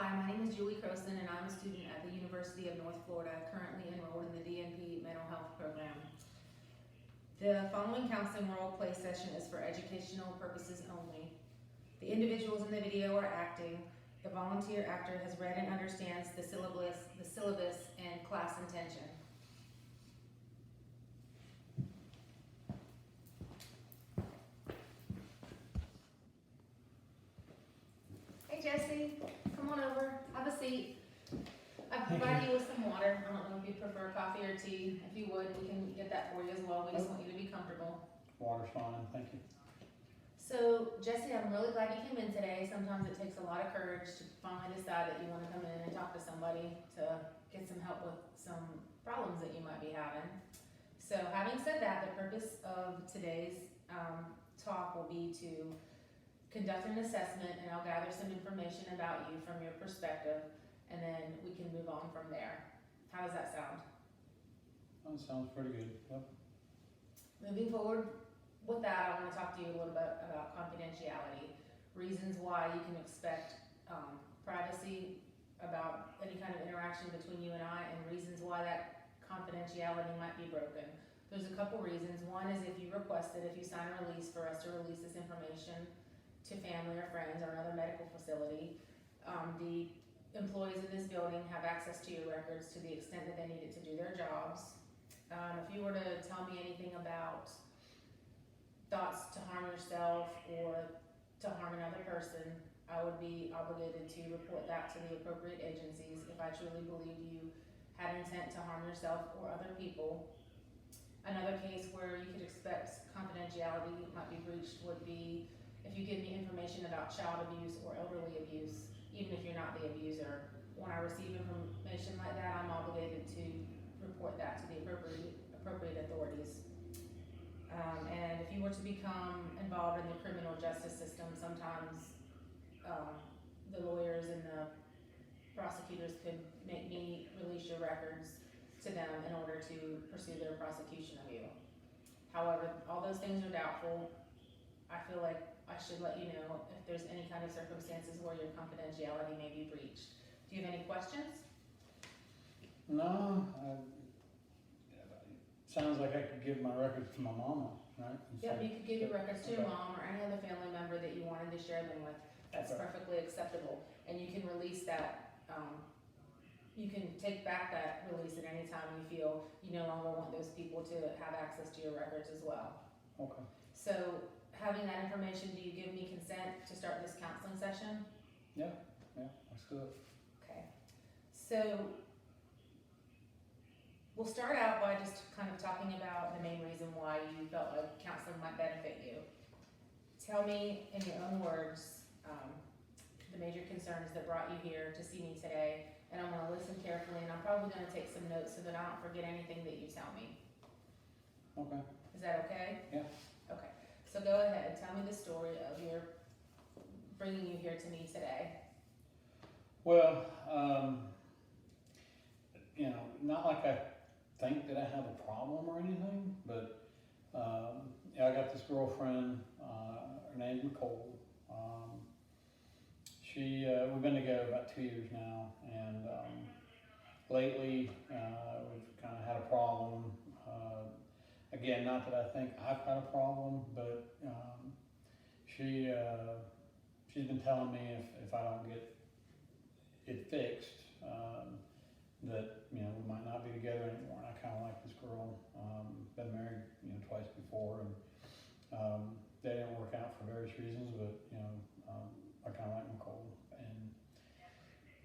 Hi, my name is Julie Crowson and I'm a student at the University of North Florida, currently enrolled in the DNP Mental Health Program. The following counseling role play session is for educational purposes only. The individuals in the video are acting. The volunteer actor has read and understands the syllabus and class intention. Hey Jesse, come on over, have a seat. I've provided you with some water. I don't know if you prefer coffee or tea. If you would, we can get that for you as well. We just want you to be comfortable. Water's fine, thank you. So Jesse, I'm really glad you came in today. Sometimes it takes a lot of courage to finally decide that you want to come in and talk to somebody to get some help with some problems that you might be having. So having said that, the purpose of today's talk will be to conduct an assessment, and I'll gather some information about you from your perspective, and then we can move on from there. How does that sound? That sounds pretty good, yep. Moving forward with that, I want to talk to you a little bit about confidentiality, reasons why you can expect privacy about any kind of interaction between you and I, and reasons why that confidentiality might be broken. There's a couple reasons. One is if you request it, if you sign a release for us to release this information to family or friends or another medical facility. The employees in this building have access to your records to the extent that they need it to do their jobs. If you were to tell me anything about thoughts to harm yourself or to harm another person, I would be obligated to report that to the appropriate agencies if I truly believed you had intent to harm yourself or other people. Another case where you could expect confidentiality might be breached would be if you give me information about child abuse or elderly abuse, even if you're not the abuser. When I receive information like that, I'm obligated to report that to the appropriate authorities. And if you were to become involved in the criminal justice system, sometimes the lawyers and the prosecutors could make me release your records to them in order to pursue their prosecution of you. However, all those things are doubtful. I feel like I should let you know if there's any kind of circumstances where your confidentiality may be breached. Do you have any questions? No, sounds like I could give my records to my mama, right? Yep, you could give your records to your mom or any other family member that you wanted to share them with. That's perfectly acceptable. And you can release that, you can take back that release at any time you feel you no longer want those people to have access to your records as well. Okay. So, having that information, do you give me consent to start this counseling session? Yeah, let's do it. Okay. So, we'll start out by just kind of talking about the main reason why you felt like counseling might benefit you. Tell me in your own words the major concerns that brought you here to see me today, and I'm going to listen carefully, and I'm probably going to take some notes so that I don't forget anything that you tell me. Okay. Is that okay? Yeah. Okay. So go ahead, tell me the story of your bringing you here to me today. Well, not like I think that I have a problem or anything, but I got this girlfriend, her name's Nicole. We've been together about 2 years now, and lately we've kind of had a problem. Again, not that I think I've got a problem, but she's been telling me if I don't get it fixed, that we might not be together anymore. And I kind of like this girl. Been married twice before, and they didn't work out for various reasons. But I kind of like Nicole,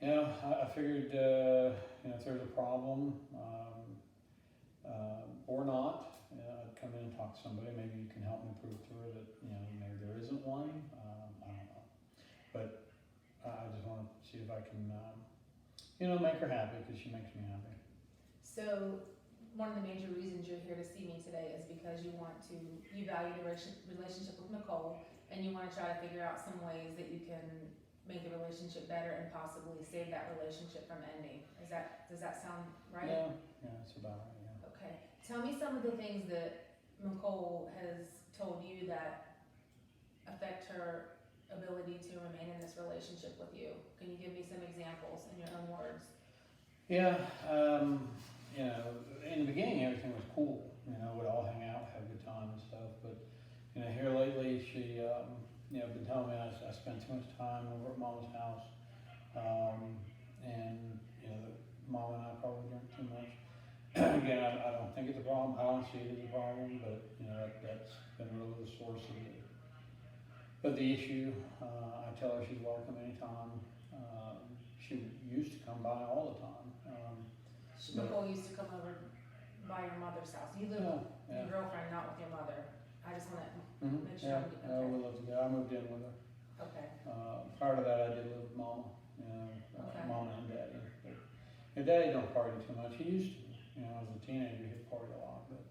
and I figured if there's a problem or not. I'd come in and talk to somebody. Maybe you can help me prove to her that maybe there isn't one. I don't know, but I just want to see if I can make her happy, because she makes me happy. So one of the major reasons you're here to see me today is because you value the relationship with Nicole, and you want to try to figure out some ways that you can make the relationship better and possibly save that relationship from ending. Does that sound right? Yeah, that's about right. Yeah. Okay. Tell me some of the things that Nicole has told you that affect her ability to remain in this relationship with you? Can you give me some examples in your own words? Yeah, you know, in the beginning, everything was cool. You know, we'd all hang out, have a good time and stuff. But, you know, here lately, she, you know, been telling me I spend too much time over at Mama's house. And, you know, that Mom and I probably drink too much. Again, I don't think it's a problem. I don't see it as a problem, but, you know, that's been really the source of the issue. I tell her she's welcome anytime. She used to come by all the time. Nicole used to come over by your mother's house. You live with your girlfriend, not with your mother. I just want to make sure. Yeah, Okay. we lived together. I moved in with her. Okay. Prior to that, I did live with Mama. You know, Okay. Mama and Daddy. But your Daddy don't party too much. He used to. You know, as a teenager, he'd party a lot, but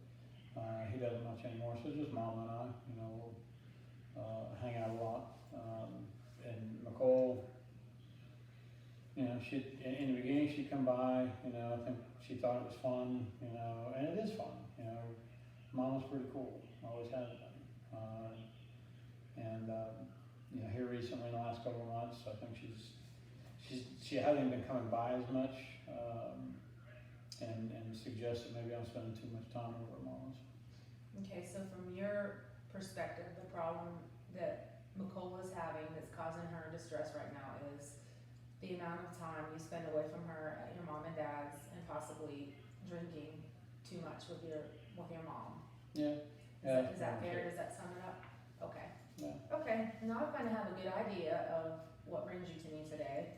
he doesn't much anymore. So it's just Mama and I. You know, we'll hang out a lot. And Nicole, you know, in the beginning she'd come by. You know, I think she thought it was fun. You know, and it is fun. You know, Mama's pretty cool. Always has been. You know, here recently in the last couple of months, I think she hasn't been coming by as much, and suggests that maybe I'm spending too much time over at Mama's. Okay, so from your perspective, the problem that Nicole is having that's causing her distress right now is the amount of time you spend away from her at your mom and dad's, and possibly drinking too much with your mom. Yeah. Is that fair? Does that sum it up? Okay. Yeah. Okay, now I kind of have a good idea of what brings you to me today.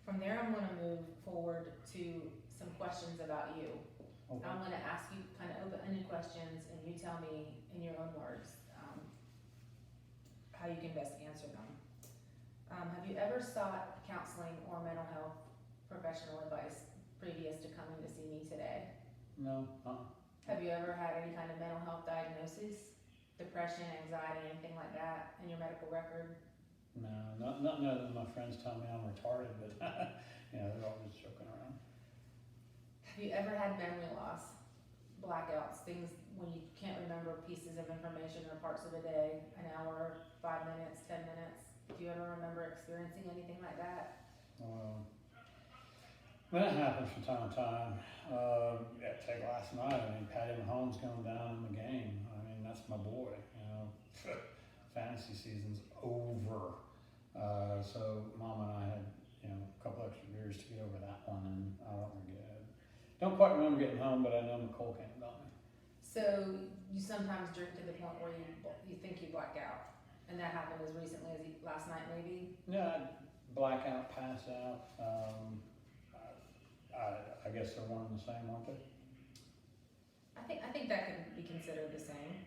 From there, I'm going to move forward to some questions about you. Okay. I'm going to ask you kind of open-ended questions, and you tell me in your own words how you can best answer them. Have you ever sought counseling or mental health professional advice previous to coming to see me today? No. Have you ever had any kind of mental health diagnosis, depression, anxiety, anything like that in your medical record? No, not none of my friends tell me I'm retarded, but you know, they're always joking around. Have you ever had memory loss, blackouts, things when you can't remember pieces of information or parts of a day, an hour, 5 minutes, 10 minutes? Do you ever remember experiencing anything like that? That happens from time to time. Yeah, take last night. I mean, Patty Mahomes going down in the game. I mean, that's my boy. You know, fantasy season's over. So Mom and I had, you know, a couple extra beers to get over that one, and I don't regret it. Don't quite remember getting home, but I know Nicole came about me. So you sometimes drink to the point where you think you black out, and that happened as recently as last night, maybe? Yeah, I'd black out, pass out. I guess they're one and the same, aren't they? I think that could be considered the same.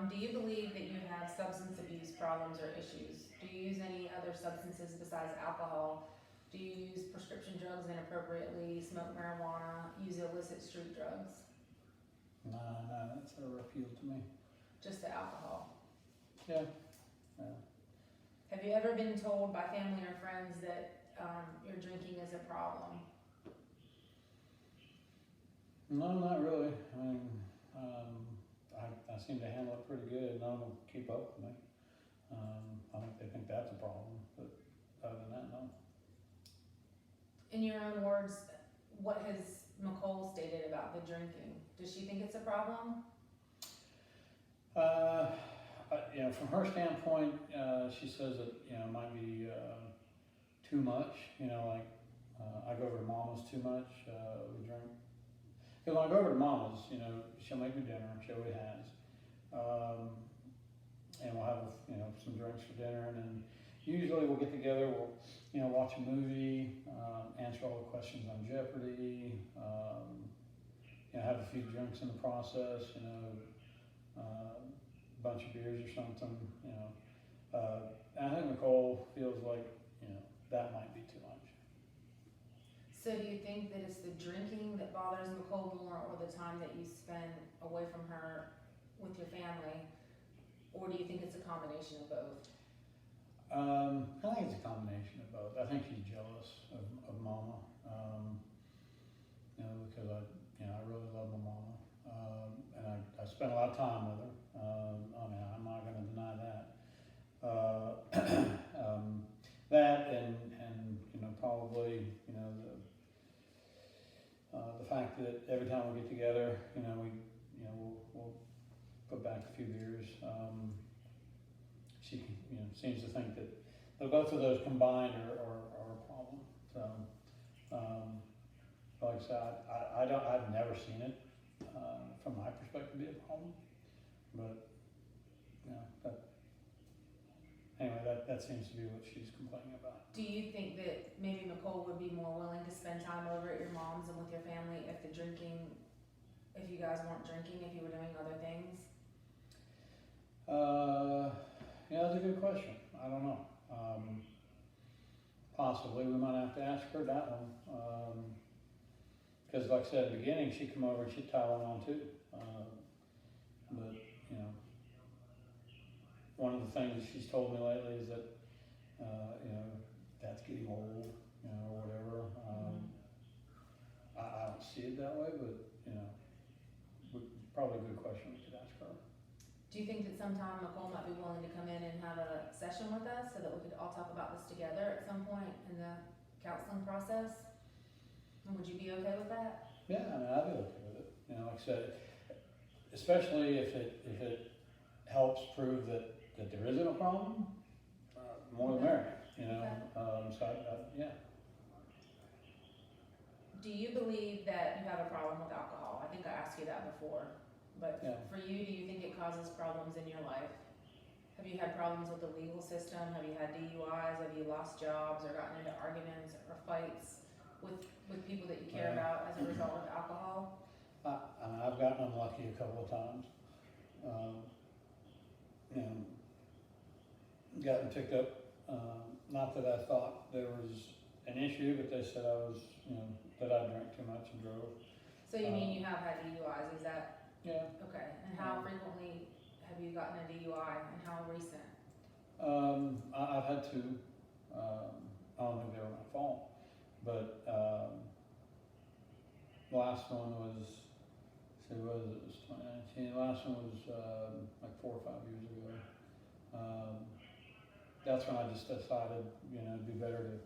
Do you believe that you have substance abuse problems or issues? Do you use any other substances besides alcohol? Do you use prescription drugs inappropriately, smoke marijuana, use illicit street drugs? No, that's never appealed to me. Just the alcohol? Yeah. Have you ever been told by family or friends that your drinking is a problem? No, not really. I mean, I seem to handle it pretty good. None of them keep up with me. I think they think that's a problem, but other than that, no. In your own words, what has Nicole stated about the drinking? Does she think it's a problem? You know, from her standpoint, she says that, you know, it might be too much. You know, like I go over to Mama's too much. We drink. Because when I go over to Mama's, you know, she'll make me dinner. She always has. And we'll have, you know, some drinks for dinner, and then usually we'll get together. We'll, you know, watch a movie, answer all the questions on Jeopardy. You know, have a few drinks in the process. You know, a bunch of beers or something. You know, and I think Nicole feels like, you know, that might be too much. So do you think that it's the drinking that bothers Nicole more, or the time that you spend away from her with your family, or do you think it's a combination of both? I think it's a combination of both. I think she's jealous of Mama, you know, because I really love my Mama, and I spend a lot of time with her. I mean, I'm not going to deny that. that every time we get together, we'll put back a few beers. She, seems to think that both of those combined are a problem. So, like I said, I've never seen it, from my perspective, be a problem. But, anyway, that seems to be what she's complaining about. Do you think that maybe Nicole would be more willing to spend time over at your mom's and with your family if you guys weren't drinking, if you were doing other things? Yeah, that's a good question. I don't know. Possibly, we might have to ask her that one. Because like I said at the beginning, she'd come over and she'd tie one on too. But, one of the things that she's told me lately is that, that's getting old, or whatever. I don't see it that way, but, probably a good question we could ask her. Do you think that sometime Nicole might be willing to come in and have a session with us so that we could all talk about this together at some point in the counseling process? And would you be okay with that? Yeah, I'd be okay with it. Like I said, especially if it helps prove that there isn't a problem, more the merrier, so yeah. Do you believe that you have a problem with alcohol? I think I asked you that before, but Yeah. for you, do you think it causes problems in your life? Have you had problems with the legal system? Have you had DUIs? Have you lost jobs or gotten into arguments or fights with people that you care about as a result of alcohol? I've gotten unlucky a couple of times. Gotten picked up, not that I thought there was an issue, but they said I was, that I drank too much and drove. So you mean you have had DUIs, is that? Yeah. Okay, and how frequently have you gotten a DUI and how recent? I've had two. I don't think they were my fault, but the last one was, it was 2019. The last one was like 4 or 5 years ago. That's when I just decided, it'd be better to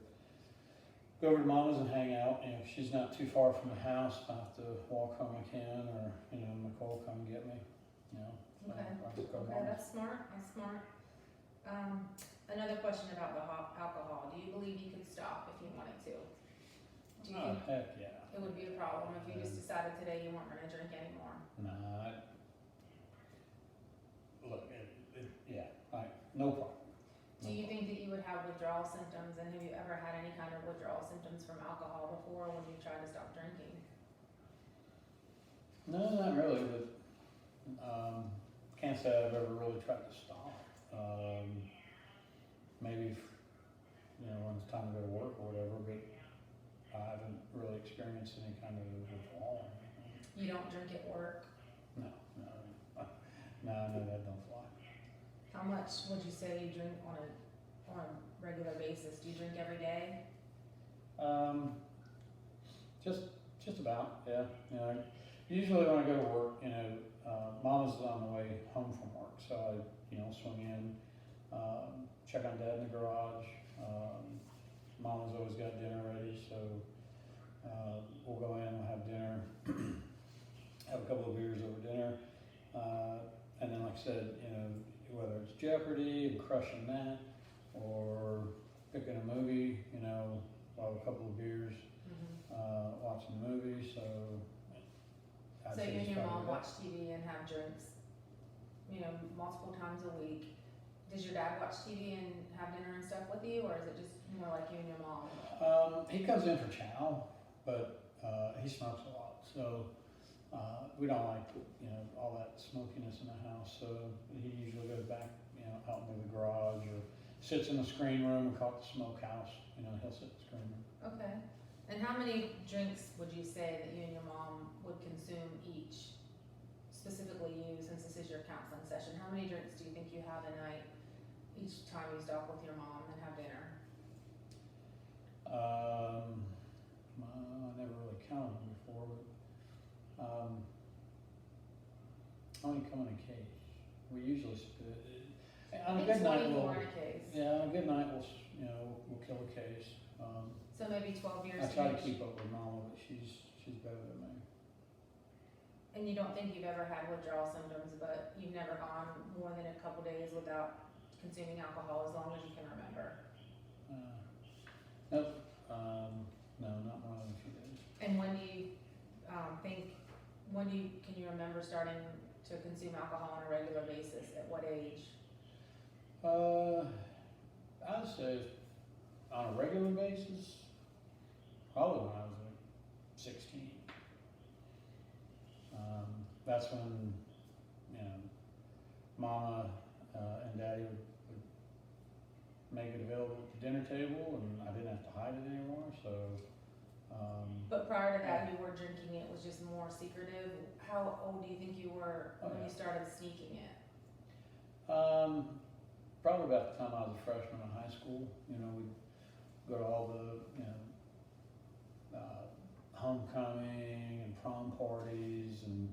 go over to Mama's and hang out. If she's not too far from the house, I have to walk home I can, or Nicole come and get me. So Okay. I just go to Okay, Mama's. that's smart. Another question about the alcohol. Do you believe you could stop if you wanted to? Do you think Heck yeah. it would be a problem if you just decided today you weren't going to drink anymore? Nah. Look, no problem. Do you think that you would have withdrawal symptoms, and have you ever had any kind of withdrawal symptoms from alcohol before when you tried to stop drinking? No, not really, but can't say I've ever really tried to stop. Maybe, when it's time to go to work or whatever, but I haven't really experienced any kind of withdrawal. You don't drink at work? No, that don't fly. How much would you say you drink on a regular basis? Do you drink every day? Just about, yeah. Usually when I go to work, Mama's on the way home from work, so I, swing in, check on Dad in the garage. Mama's always got dinner ready, so we'll go in, we'll have dinner, have a couple of beers over dinner, and then, like I said, whether it's Jeopardy and crushing that, or picking a movie, we'll have a couple of beers, watching the movie. So So you and your mom watch TV and have drinks, multiple times a week. Does your dad watch TV and have dinner and stuff with you, or is it just more like you and your mom? He comes in for chow, but he smokes a lot, so we don't like all that smokiness in the house. So he usually goes back, out into the garage, or sits in the screen room and call it the smokehouse. He'll sit in the screen room. Okay. And how many drinks would you say that you and your mom would consume each? Specifically you, since this is your counseling session, how many drinks do you think you have a night each time you stop with your mom and have dinner? I never really counted them before, but only come in a case. We usually on a good night we'll, in a case. yeah, on a good night we'll kill a case. So maybe 12 beers. I try to each. keep up with Mama, but she's better than me. And you don't think you've ever had withdrawal symptoms, but you've never gone more than a couple days without consuming alcohol as long as you can remember? Nope, no, not more than a few days. And when do you, can you remember starting to consume alcohol on a regular basis? At what age? I'd say on a regular basis, probably when I was like 16. That's when, you know, Mama and Daddy would make it available at the dinner table, and I didn't have to hide it anymore. So. But prior to that, you were drinking it, was just more secretive. How old do you think you were when you started sneaking it? Probably about the time I was a freshman in high school. You know, we'd go to all the, you know, homecoming and prom parties and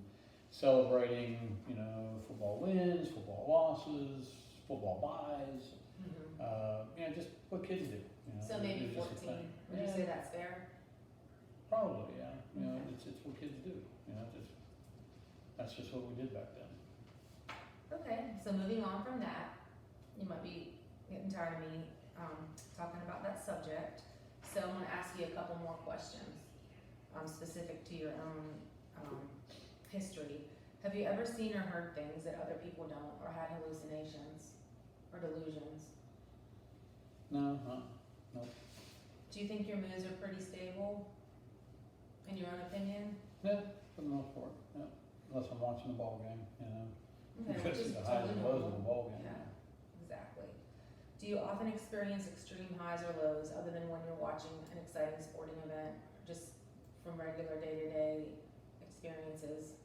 celebrating, you know, football wins, football losses, football buys. You know, just what kids do. You know, So maybe it was just a 14. thing. Would you say that's fair? Probably, yeah. You know, Okay. it's what kids do. You know, that's just what we did back then. Okay, so moving on from that, you might be getting tired of me talking about that subject. So I'm gonna ask you a couple more questions specific to your own history. Have you ever seen or heard things that other people don't, or had hallucinations or delusions? No. Do you think your moods are pretty stable, in your own opinion? Yeah, for the most part. Yeah. Unless I'm watching a ball game, you know. Okay, Because which is the highs totally and lows of normal. a ball game. Yeah, exactly. Do you often experience extreme highs or lows other than when you're watching an exciting sporting event, just from regular day-to-day experiences?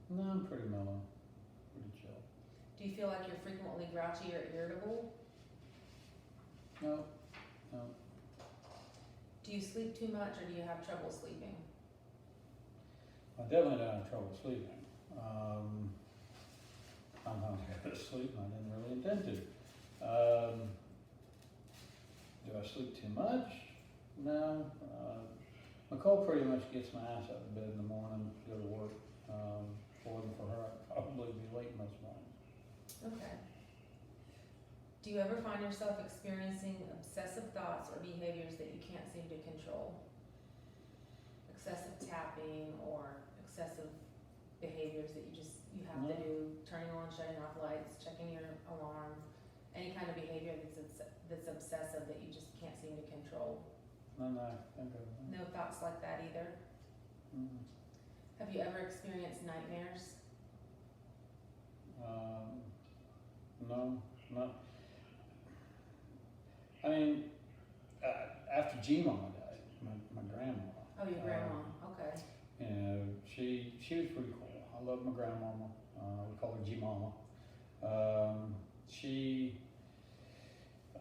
No, I'm pretty mellow, pretty chill. Do you feel like you're frequently grouchy or irritable? No. Do you sleep too much or do you have trouble sleeping? I definitely don't have trouble sleeping. Sometimes I go to sleep and I didn't really intend to. Do I sleep too much? No. Nicole pretty much gets my ass out of bed in the morning to go to work. If it wasn't for her, I'd probably be late most mornings. Okay. Do you ever find yourself experiencing obsessive thoughts or behaviors that you can't seem to control? Excessive tapping or excessive behaviors that you have to do, turning on, shutting off lights, checking your alarm, any kind of behavior that's obsessive that you just can't seem to control? No, I think of it. No thoughts like that either? Mm. Have you ever experienced nightmares? No, not. I mean, after G-Mama died, my grandma. Oh, your grandma, okay. You know, she was pretty cool. I love my grandmama. We call her G-Mama. She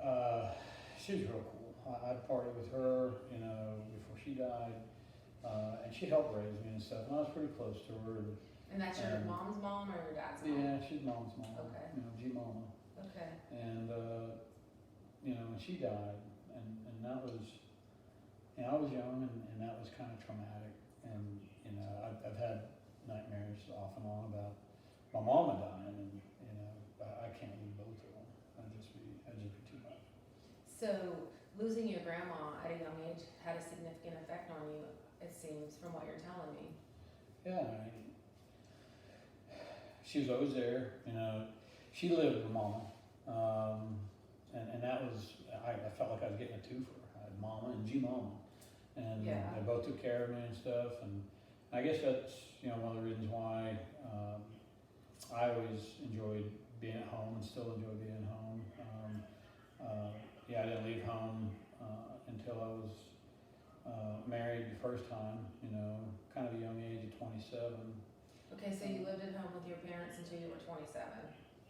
was real cool. I'd party with her, you know, before she died, and she helped raise me and stuff. And I was pretty close to her. And that's your mom's mom or your dad's mom? Yeah, she's mom's mom. Okay. You know, G-Mama. Okay. And you know, when she died, and that was, you know, I was young, and that was kind of traumatic. And you know, I've had nightmares off and on about my mama dying, and you know, I can't leave both of them. That'd just be too much. So losing your grandma at a young age had a significant effect on you, it seems, from what you're telling me. Yeah, I mean, she was always there. You know, she lived with mama, and that was, I felt like I was getting a twofer. I had mama and G-Mama, and Yeah. they both took care of me and stuff. And I guess that's, you know, one of the reasons why I always enjoyed being at home and still enjoy being home. Yeah, I didn't leave home until I was married the first time, you know, kind of a young age of 27. Okay, so you lived at home with your parents until you were 27.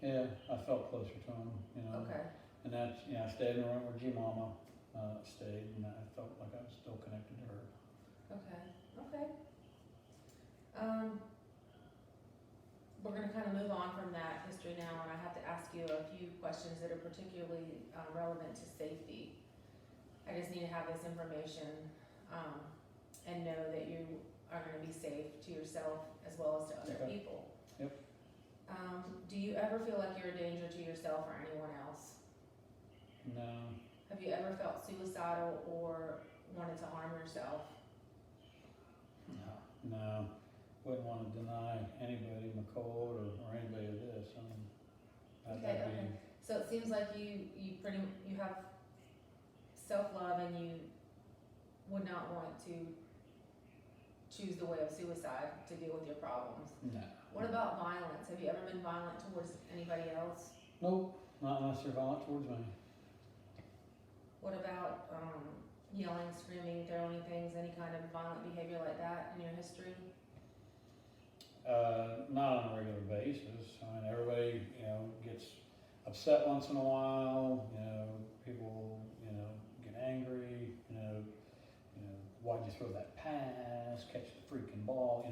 Yeah, I felt closer to them, you know. Okay. And that's, you know, I stayed in the room where G-Mama stayed, and I felt like I was still connected to her. Okay. Okay. We're gonna kind of move on from that history now, and I have to ask you a few questions that are particularly relevant to safety. I just need to have this information and know that you are gonna be safe to yourself as well as to other Okay. people. Yep. Do you ever feel like you're a danger to yourself or anyone else? No, Have you ever felt suicidal or wanted to harm yourself? no, wouldn't want to deny anybody McCall or anybody of this, I mean, that'd Okay. be, So it seems like you have self-love and you would not want to choose the way of suicide to deal with your problems. no. What about violence? Have you ever been violent towards anybody else? Nope, not unless they're violent towards me. What about yelling, screaming, throwing things, any kind of violent behavior like that in your history? Not on a regular basis. I mean, everybody, gets upset once in a while. People, get angry. Why'd you throw that pass? Catch the freaking ball.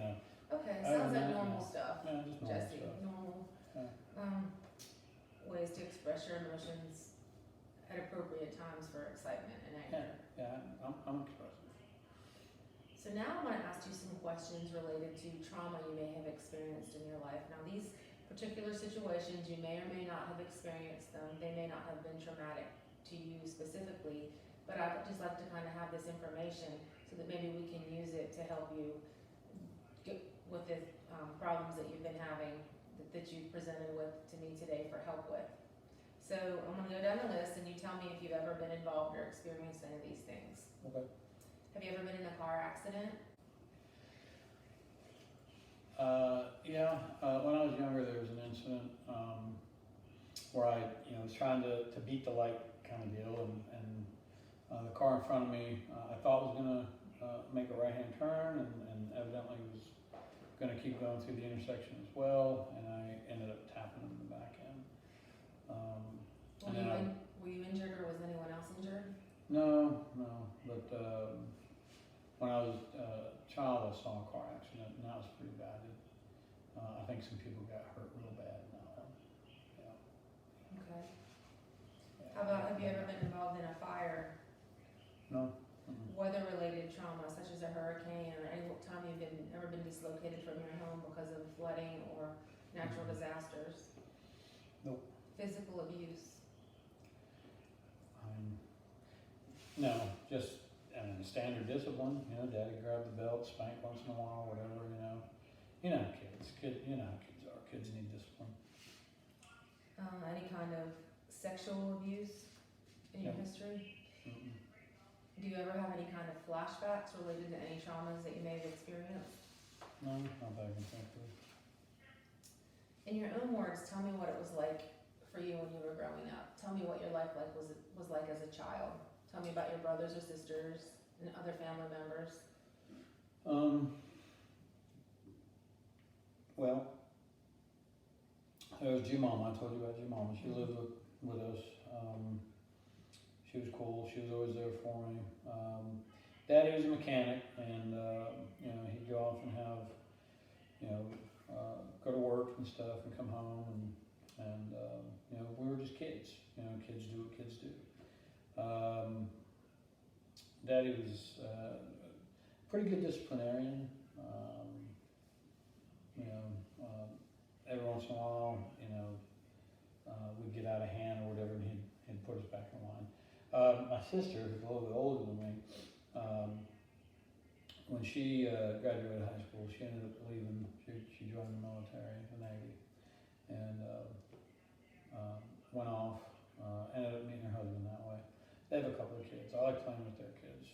Okay, Other sounds than like that, normal no. stuff, Yeah, just normal Jesse. stuff. Normal Yeah. ways to express your emotions at appropriate times for excitement and anger. Yeah, I'm expressive. So now I'm going to ask you some questions related to trauma you may have experienced in your life. Now these particular situations, you may or may not have experienced them. They may not have been traumatic to you specifically, but I'd just like to kind of have this information so that maybe we can use it to help you get with the problems that you've been having that you've presented with to me today for help with. So I'm going to go down the list and you tell me if you've ever been involved or experienced any of these things. Okay. Have you ever been in a car accident? Yeah. When I was younger, there was an incident where I, was trying to beat the light kind of deal, and the car in front of me, I thought was gonna make a right-hand turn, and evidently was gonna keep going through the intersection as well, and I ended up tapping him in the back end. Were you injured or was anyone else injured? No, but when I was a child, I saw a car accident, and that was pretty bad. I think some people got hurt real bad in that one. Yeah. Okay. Yeah. How about, have you ever been involved in a fire? No. Mm-mm. Weather-related trauma, such as a hurricane, or any time you've ever been dislocated from your home because of flooding or natural disasters? Nope. Physical abuse? No, just standard discipline. Daddy grabbed the belt, spank once in a while, whatever. Kids are. Kids need discipline. Any kind of sexual abuse in your No. history? Mm-mm. Do you ever have any kind of flashbacks related to any traumas that you may have experienced? No, not that I can think of. In your own words, tell me what it was like for you when you were growing up. Tell me what your life was like as a child. Tell me about your brothers or sisters and other family members. Well, there was G-Mama. I told you about G-Mama. She lived with us. She was cool. She was always there for me. Daddy was a mechanic, and he'd go off and have, go to work and stuff, and come home, and we were just kids. Kids do what kids do. Daddy was a pretty good disciplinarian. Every once in a while, we'd get out of hand or whatever, and he'd put us back in line. My sister, who's a little bit older than me, when she graduated high school, she ended up leaving. She joined the military, the Navy, and went off. Ended up meeting her husband that way. They have a couple of kids. I like playing with their kids.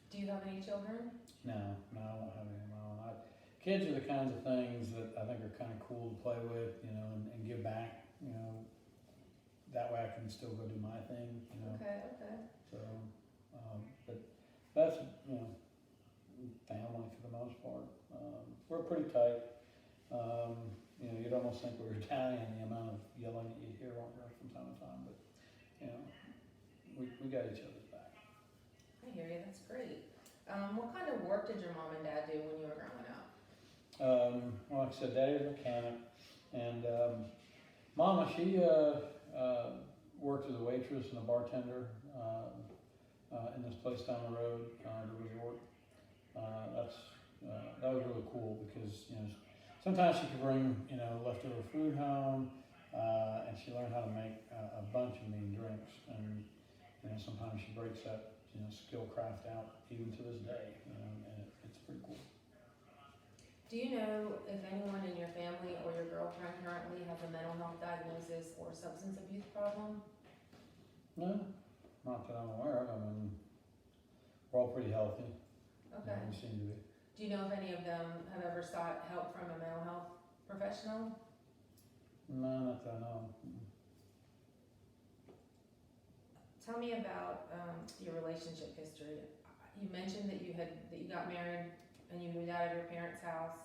Do you have any children? No, I won't have any of my own. Kids are the kinds of things that I think are kind of cool to play with, and give back. That way I can still go do my thing. Okay. So, but that's family for the most part. We're pretty tight. You'd almost think we were Italian, the amount of yelling that you hear on her from time to time. But we got each other's back. I hear you. That's great. What kind of work did your mom and dad do when you were growing up? Well, like I said, Daddy was a mechanic, and Mama, she worked as a waitress and a bartender in this place down the road, the resort. that was really cool because, you know, sometimes she could bring, you know, leftover food home, and she learned how to make a bunch of mean drinks. And, you know, sometimes she breaks that, you know, skill craft out even to this day, you know, and it's pretty cool. Do you know if anyone in your family or your girlfriend currently has a mental health diagnosis or substance abuse problem? No, not that I'm aware of. I mean, we're all pretty healthy. Okay. We seem to be. Do you know if any of them have ever sought help from a mental health professional? No, not that I know. Tell me about your relationship history. You mentioned that you got married and you moved out of your parents' house,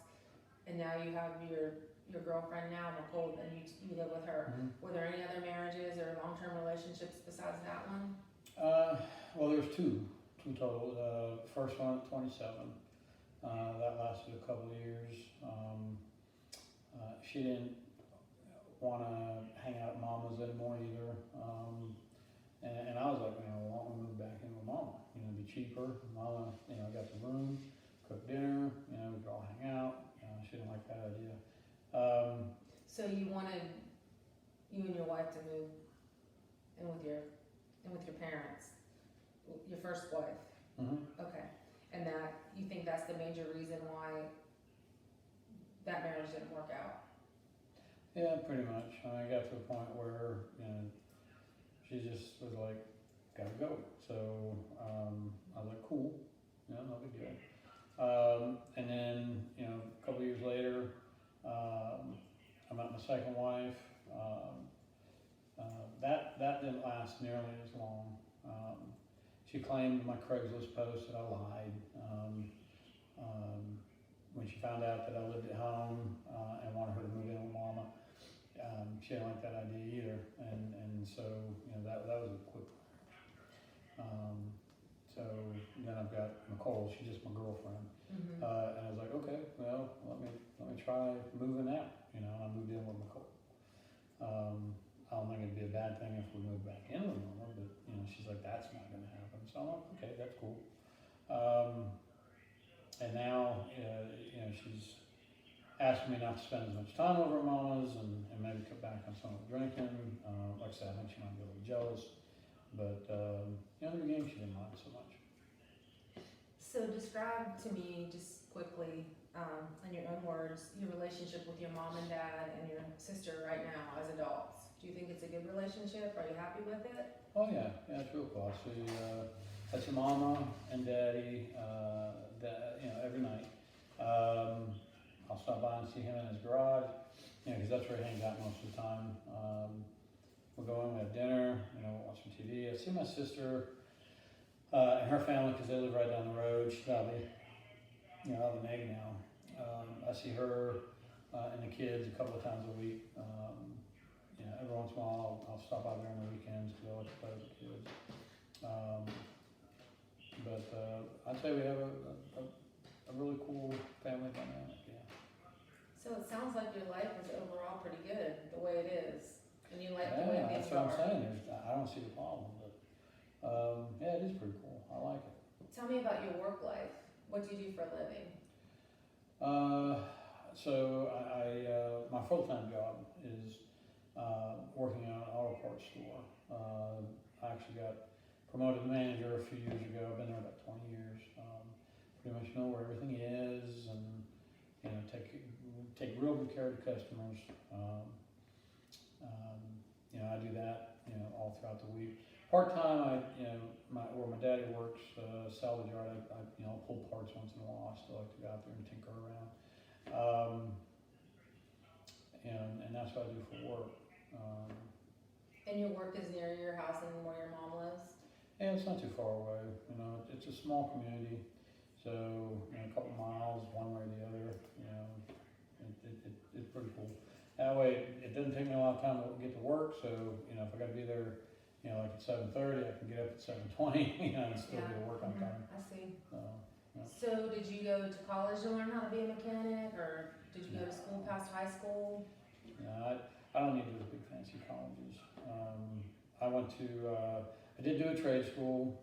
and now you have your girlfriend now, Nicole, and you live with her. Mm-hmm. Were there any other marriages or long-term relationships besides that one? Well, there's two total. First one at 27. That lasted a couple of years. She didn't want to hang out at Mama's anymore either. And I was like, you know, I want to move back in with Mama. You know, it'd be cheaper. Mama, you know, got the room, cook dinner. You know, we could all hang out. She didn't like that idea. So you wanted you and your wife to move in with your parents, your first wife. Mm-hmm. Okay, and that you think that's the major reason why that marriage didn't work out? Yeah, pretty much. I mean, I got to a point where, you know, she just was like, gotta go. So I was like, cool, you know, no big deal. And then, you know, a couple years later, I met my second wife. That didn't last nearly as long. She claimed my Craigslist post that I lied. When she found out that I lived at home and wanted her to move in with Mama, she didn't like that idea either. And so, you know, that was a quick. So then I've got Nicole. She's just my girlfriend. Mm-hmm. And I was like, okay, well, let me try moving out, you know, and I moved in with Nicole. I don't think it'd be a bad thing if we moved back in with Mama, but, you know, she's like, that's not gonna happen. So I'm like, okay, that's cool. And now, you know, she's asking me not to spend as much time over at Mama's and maybe cut back on some of the drinking. Like I said, I think she might be a little jealous, but, you know, in the beginning she didn't mind so much. So describe to me, just quickly, in your own words, your relationship with your mom and dad and your sister right now as adults. Do you think it's a good relationship? Are you happy with it? Oh yeah, it's real cool. I see, I see Mama and Daddy, you know, every night. I'll stop by and see him in his garage, you know, because that's where he hangs out most of the time. We'll go in, we have dinner, you know, watch some TV. I see my sister and her family because they live right down the road. She's out of an egg now. I see her and the kids a couple of times a week. You know, every once in a while I'll stop by there on the weekends because I like to play with the kids. But I'd say we have a really cool family dynamic, yeah. So it sounds like your life is overall pretty good, the way it is, and you like the way Yeah, things that's what I'm are. saying. I don't see the problem, but yeah, it is pretty cool. I like it. Tell me about your work life. What do you do for a living? So my full-time job is working at an auto parts store. I actually got promoted to manager a few years ago. I've been there about 20 years. Pretty much know where everything is, and you know, take real good care of the customers. You know, I do that, you know, all throughout the week. Part-time, where my daddy works, salvage yard, I you know, pull parts once in a while. I still like to go out there and tinker around. And that's what I do for work. And your work is near your house and where your mom lives? Yeah, it's not too far away. You know, it's a small community, so you know, a couple miles one way or the other. You know, it's pretty cool. That way, it doesn't take me a lot of time to get to work. So you know, if I got to be there, you know, like at 7:30, I can get up at 7:20. You know, and still be at work on time. I see. Yeah. So did you go to college to learn how to be a mechanic, or did you go to school past high school? No, I don't need those big fancy colleges. I went to, I did do a trade school,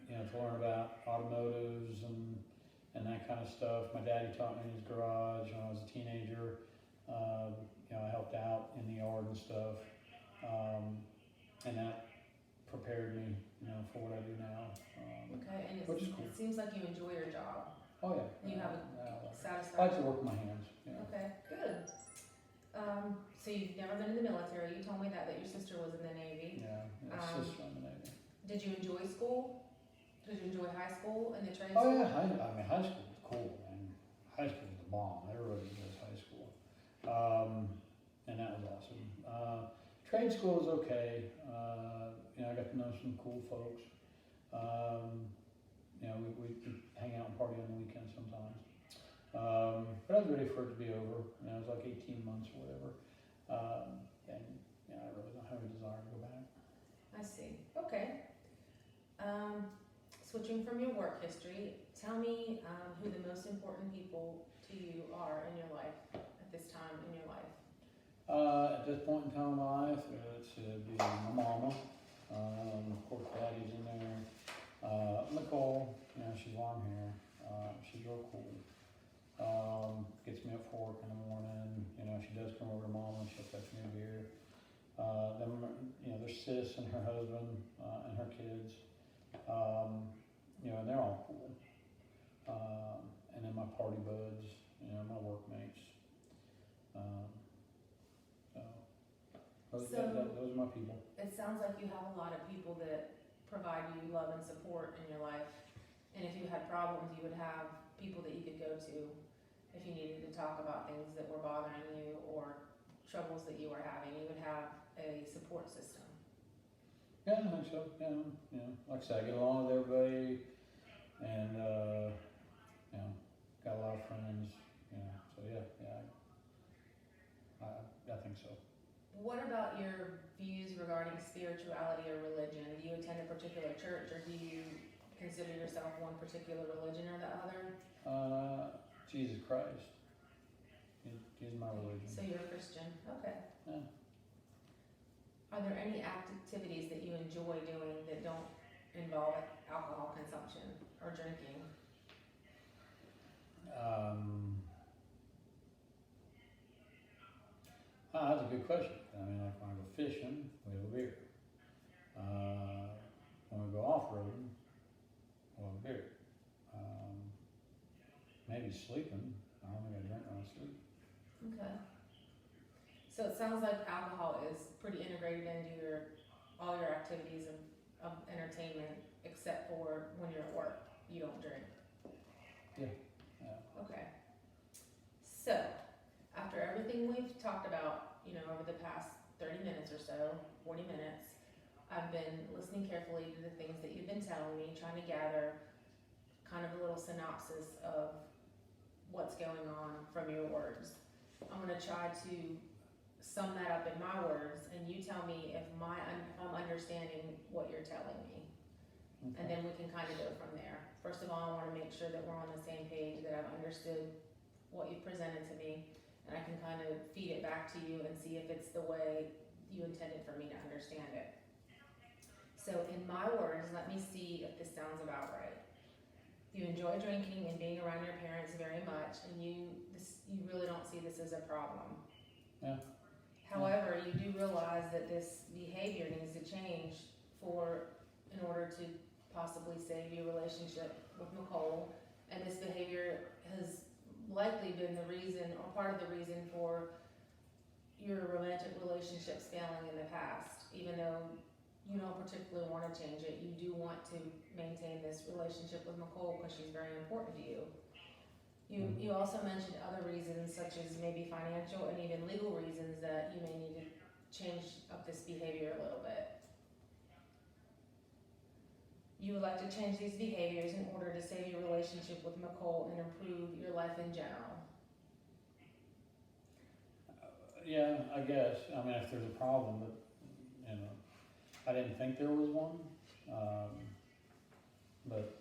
to learn about automotives and that kind of stuff. My daddy taught me in his garage when I was a teenager. I helped out in the yard and stuff, and that prepared me, for what I do now. Okay, and Which is cool. it seems like you enjoy your job. Oh yeah. You have a I like satisfaction. to work with my hands. Yeah. Okay, good. So you've never been in the military. You told me that your sister was in the Navy. Yeah, sister in the Navy. Did you enjoy school? Did you enjoy high school and the trade Oh school? yeah, high school was cool, man. High school was the bomb. Everybody does high school, and that was awesome. Trade school was okay. I got to know some cool folks. We hang out and party on the weekends sometimes. But I was ready for it to be over. It was like 18 months or whatever. I really don't have a desire to go back. I see. Okay. Switching from your work history, tell me who the most important people to you are in your life at this time in your life. At this point in time in my life, it's be my mama. Of course, daddy's in there. Nicole, she's long hair. She's real cool. Gets me up for work in the morning. She does come over to mama and she'll fetch me a beer. There's sis and her husband and her kids. And they're all cool. And then my party buds, my workmates. Those are my people. It sounds like you have a lot of people that provide you love and support in your life. And if you had problems, you would have people that you could go to if you needed to talk about things that were bothering you or troubles that you were having. You would have a support system. Yeah, I think so. Yeah. Like I said, I get along with everybody, and got a lot of friends. So I think so. What about your views regarding spirituality or religion? Do you attend a particular church, or do you consider yourself one particular religion or the other? Jesus Christ. He's my religion. So you're a Christian. Okay. Yeah. Are there any activities that you enjoy doing that don't involve alcohol consumption or drinking? That's a good question. Like when I go fishing, we have a beer. When we go off-roading, we'll have a beer. Maybe sleeping. I don't think I drink when I sleep. Okay. So it sounds like alcohol is pretty integrated into all your activities of entertainment, except for when you're at work, you don't drink. Yeah. Okay. So, after everything we've talked about, over the past 30 minutes or so, 40 minutes, I've been listening carefully to the things that you've been telling me, trying to gather kind of a little synopsis of what's going on from your words. I'm going to try to sum that up in my words, and you tell me if I'm understanding what you're telling me. Okay. And then we can kind of go from there. First of all, I want to make sure that we're on the same page, that I've understood what you presented to me, and I can kind of feed it back to you and see if it's the way you intended for me to understand it. So in my words, let me see if this sounds about right. You enjoy drinking and being around your parents very much, and you really don't see this as a problem. Yeah. However, you do realize that this behavior needs to change in order to possibly save your relationship with Nicole, and this behavior has likely been the reason or part of the reason for your romantic relationships failing in the past. Even though you don't particularly want to change it, you do want to maintain this relationship with Nicole because she's very important to you. You also mentioned other reasons, such as maybe financial and even legal reasons, that you may need to change up this behavior a little bit. You would like to change these behaviors in order to save your relationship with Nicole and improve your life in general. Yeah, I guess. If there's a problem, but I didn't think there was one. But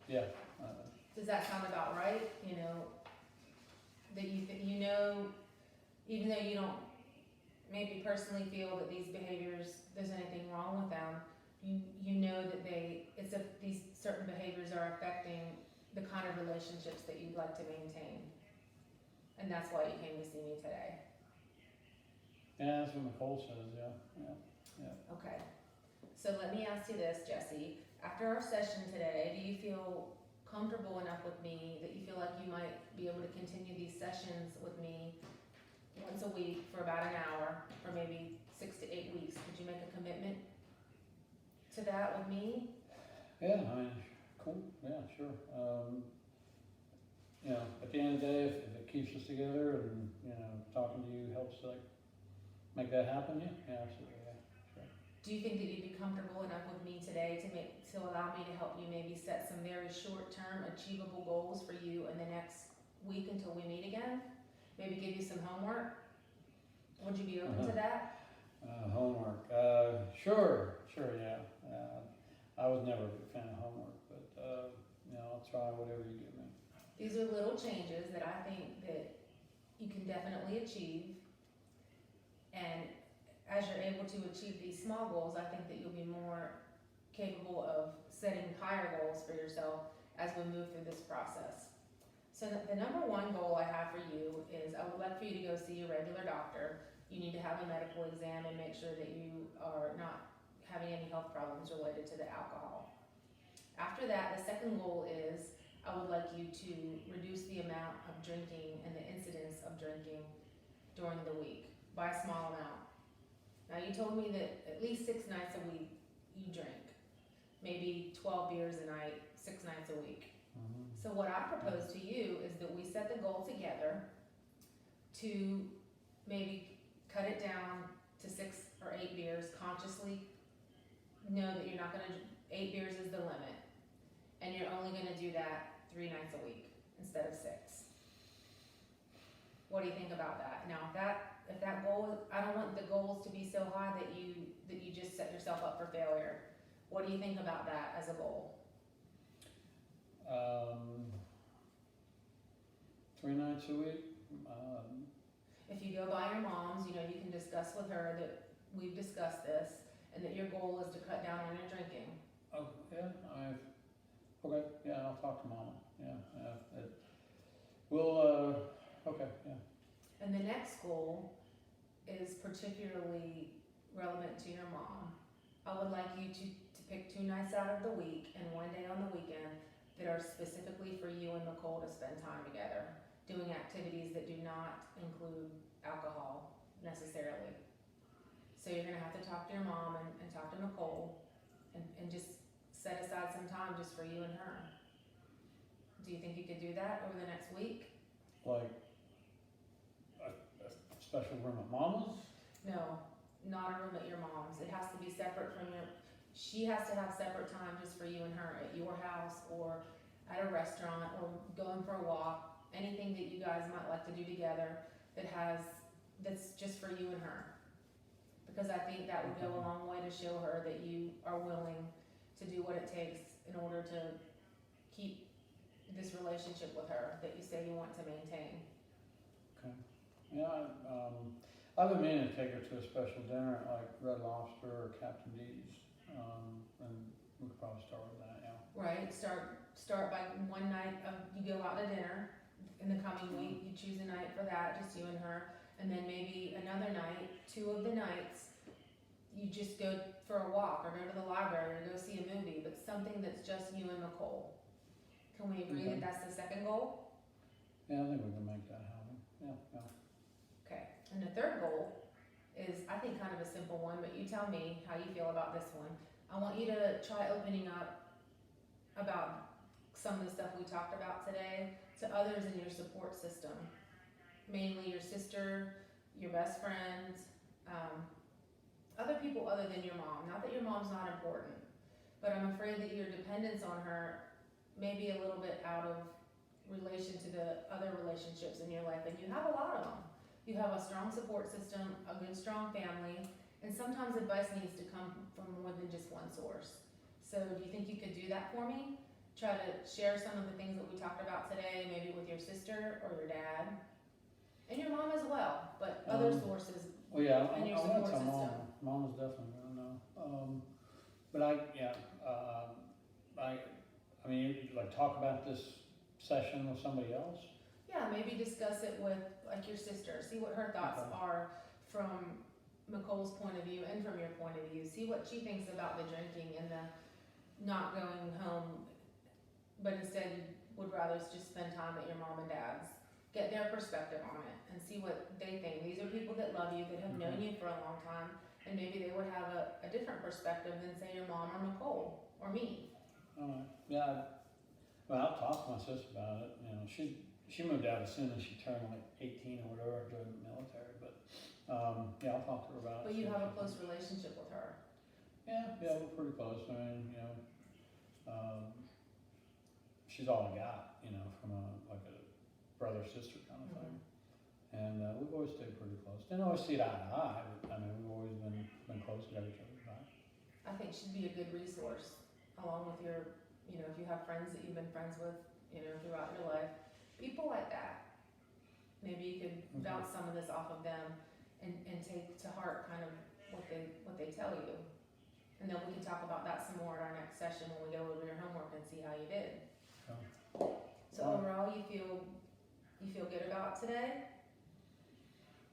yeah. Does that sound about right? That even though you don't maybe personally feel that these behaviors, there's anything wrong with them, you know that these of relationships that you'd like to maintain. And that's why you came to see me today. Yeah, that's what Nicole says, yeah. Okay. So let me ask you this, Jesse. After our session today, do you feel comfortable enough with me that you feel like you might be able to continue these sessions with me once a week for about an hour for maybe 6 to 8 weeks? Could you make a commitment to that with me? Yeah, I mean, cool, yeah, sure. You know, at the end of the day, if it keeps us together and, you know, talking to you helps like make that happen, yeah, absolutely, yeah, sure. Do you think that you'd be comfortable enough with me today to allow me to help you maybe set some very short-term achievable goals for you in the next week until we meet again? Maybe give you some homework? Would you be open to that? Homework, sure, yeah. I was never a big fan of homework, but, you know, I'll try whatever you give me. These are little changes that I think that you can definitely achieve. And as you're able to achieve these small goals, I think that you'll be more capable of setting higher goals for yourself as we move through this process. So the number one goal I have for you is I would like for you to go see your regular doctor. You need to have a medical exam and make sure that you are not having any health problems related to the alcohol. After that, the second goal is I would like you to reduce the amount of drinking and the incidence of drinking during the week by a small amount. Now you told me that at least 6 nights a week you drink, maybe 12 beers a night, 6 nights a week. Mm-hmm. So what I propose to you is that we set the goal together to maybe cut it down to 6 or 8 beers, consciously know that you're not gonna, 8 beers is the limit, and you're only gonna do that 3 nights a week instead of 6. What do you think about that? Now, if that goal, I don't want the goals to be so high that you just set yourself up for failure. What do you think about that as a goal? 3 nights a week. If you go by your mom's, you know, you can discuss with her that we've discussed this and that your goal is to cut down on your drinking. Oh, yeah, okay, yeah, I'll talk to Mama, okay, yeah. And the next goal is particularly relevant to your mom. I would like you to pick 2 nights out of the week and 1 day on the weekend that are specifically for you and Nicole to spend time together, doing activities that do not include alcohol necessarily. So you're gonna have to talk to your mom and talk to Nicole and just set aside some time just for you and her. Do you think you could do that over the next week? Like a special room at Mama's? No, not a room at your mom's. It has to be separate from she has to have separate time just for you and her at your house or at a restaurant or going for a walk, anything that you guys might like to do together that's just for you and her. Because I think that would go a long way to show her that you are willing to do what it takes in order to keep this relationship with her that you say you want to maintain. Okay. Yeah, I've been meaning to take her to a special dinner at like Red Lobster or Captain D's, and we could probably start with that, yeah. Right, start by one night of, you go out to dinner in the coming week, you choose a night for that, just you and her, and then maybe another night, 2 of the nights, you just go for a walk or go to the library or go see a movie, but something that's just you and Nicole. Can we agree that that's the second goal? Yeah, I think we can make that happen, yeah. Okay, and the third goal is, I think, kind of a simple one, but you tell me how you feel about this one. I want you to try opening up about some of the stuff we talked about today to others in your support system, mainly your sister, your best friends, other people other than your mom. Not that your mom's not important, but I'm afraid that your dependence on her may be a little bit out of relation to the other relationships in your life, and you have a lot of them. You have a strong support system, a good strong family, and sometimes advice needs to come from more than just one source. So do you think you could do that for me? Try to share some of the things that we talked about today, maybe with your sister or your dad, and your mom as well, but other sources. Well, yeah, And your I'll support tell system. Mama's definitely gonna know. But I mean, like talk about this session with somebody else? Yeah, maybe discuss it with, like, your sister, see what her thoughts Okay. are from Nicole's point of view and from your point of view, see what she thinks about the drinking and the not going home, but instead you would rather just spend time at your mom and dad's. Get their perspective on it and see what they think. These are people that love you, that have known you for a long time, and maybe they would have a different perspective than, say, your mom or Nicole or me. Alright, yeah, well, I'll talk to my sister about it, you know, she moved out as soon as she turned like 18 or whatever, joined the military, but, yeah, I'll talk to her about it. But you see have a what she close thinks. relationship with her. Yeah, we're pretty close, I mean, you know, she's all I got, you know, from like a brother-sister kind of thing. And, we've always stayed pretty close, didn't always see it eye to eye, but, I mean, we've always been close to each other's back. I think she'd be a good resource, along with your, you know, if you have friends that you've been friends with, you know, throughout your life. People like that. Maybe you could bounce some of this off of them and take to heart kind of what they tell you. And then we can talk about that some more at our next session when we go over your homework and see how you did. Okay. So overall, you feel good about today?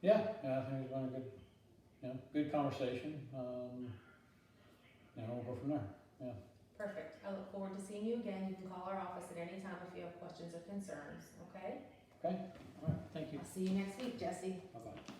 Yeah, I think it's been a good, you know, good conversation, and we'll go from there, yeah. Perfect. I look forward to seeing you again. You can call our office at any time if you have questions or concerns, okay? Okay, alright, thank you. I'll see you next week, Jesse. Bye-bye.